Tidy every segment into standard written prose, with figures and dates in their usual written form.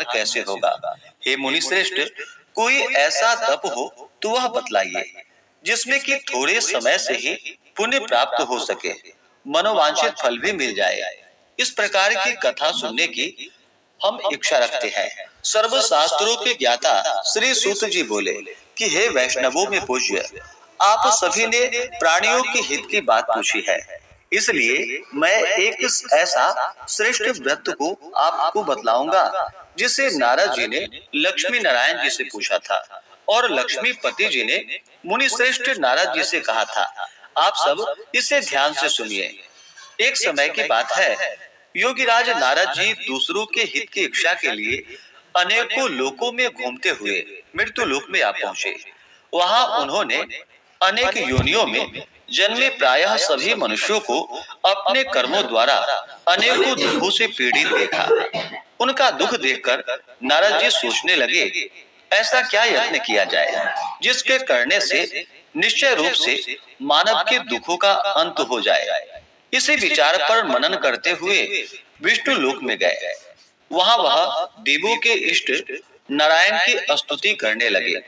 उद्धार कैसे होगा? हे मुनि श्रेष्ठ, कोई ऐसा तप हो तो वह बतलाइए, जिसमें कि थोड़े समय से ही पुण्य प्राप्त हो सके, मनोवांछित फल भी मिल जाए। इस प्रकार की कथा सुनने की हम इच्छा रखते हैं। सर्व शास्त्रों के ज्ञाता श्री सूत जी बोले कि हे वैष्णवों में पूज्य, आप सभी ने प्राणियों के हित की बात पूछी है, इसलिए मैं एक ऐसा श्रेष्ठ व्रत को आपको बतलाऊंगा, जिसे नारद जी ने लक्ष्मी नारायण जी से पूछा था और लक्ष्मीपति जी ने मुनि श्रेष्ठ नारद जी से कहा था। आप सब इसे ध्यान से सुनिए। एक समय की बात है, योगीराज नारद जी दूसरों के हित की इच्छा के लिए अनेकों लोकों में घूमते हुए मृत्यु लोक में आ पहुंचे। वहां उन्होंने अनेक योनियों में जन्मे प्रायः सभी मनुष्यों को अपने कर्मों द्वारा अनेकों दुखों से पीड़ित देखा। उनका दुख देखकर नारद जी सोचने लगे, ऐसा क्या यत्न किया जाए जिसके करने से निश्चय रूप से मानव के दुखों का अंत हो जाए। इसी विचार पर मनन करते हुए विष्णु लोक में गए। वहां वह देवों के इष्ट नारायण की स्तुति करने लगे,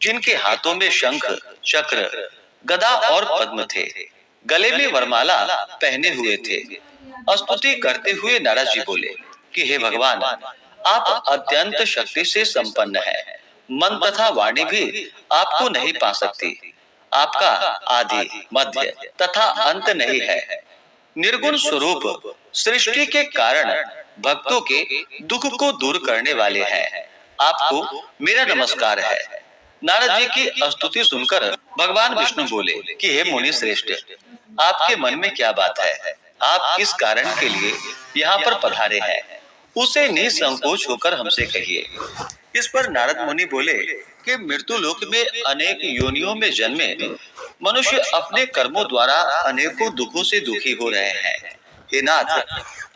जिनके हाथों में शंख, चक्र, गदा और पद्म थे, गले में वरमाला पहने हुए थे। स्तुति करते हुए नारद जी बोले कि हे भगवान, आप अत्यंत शक्ति से संपन्न हैं। मन तथा वाणी भी आपको नहीं पा सकती। आपका आदि, मध्य तथा अंत नहीं है। निर्गुण स्वरूप सृष्टि के कारण भक्तों के दुख को दूर करने वाले हैं। आपको मेरा नमस्कार है। नारद जी की स्तुति सुनकर भगवान विष्णु बोले कि हे मुनि श्रेष्ठ, आपके मन में क्या बात है? आप किस कारण के लिए यहाँ पर पधारे हैं? उसे निसंकोच होकर हमसे कहिए। इस पर नारद मुनि बोले कि मृत्यु लोक में अनेक योनियों में जन्मे मनुष्य अपने कर्मों द्वारा अनेकों दुखों से दुखी हो रहे हैं। हे नाथ,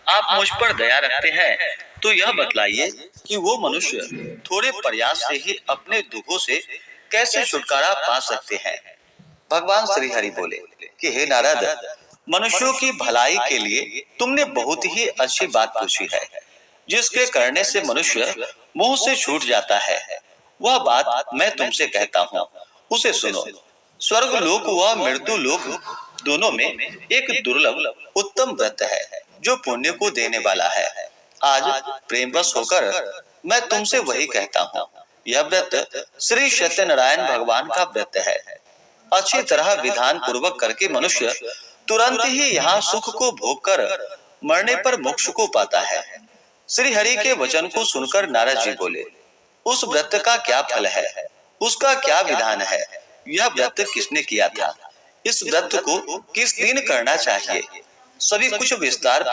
आप मुझ पर दया रखते हैं तो यह बतलाइए कि वो मनुष्य थोड़े प्रयास से ही अपने दुखों से कैसे छुटकारा पा सकते हैं। भगवान श्री हरि बोले कि हे नारद, मनुष्यों की भलाई के लिए तुमने बहुत ही अच्छी बात पूछी है, जिसके करने से मनुष्य मुंह से छूट जाता है। वह बात मैं तुमसे कहता हूँ, उसे सुनो। स्वर्ग लोक व मृत्यु लोक दोनों में एक दुर्लभ उत्तम व्रत है, जो पुण्य को देने वाला है। आज प्रेमवश होकर मैं तुमसे वही कहता हूँ। यह व्रत श्री सत्यनारायण भगवान का व्रत है। अच्छी तरह विधान पूर्वक करके मनुष्य तुरंत ही यहाँ सुख को भोग कर मरने पर मोक्ष को पाता है। श्री हरि के वचन को सुनकर नारद जी बोले, उस व्रत का क्या फल है? उसका क्या विधान है? यह व्रत किसने किया था? इस व्रत को किस दिन करना चाहिए? सभी कुछ विस्तार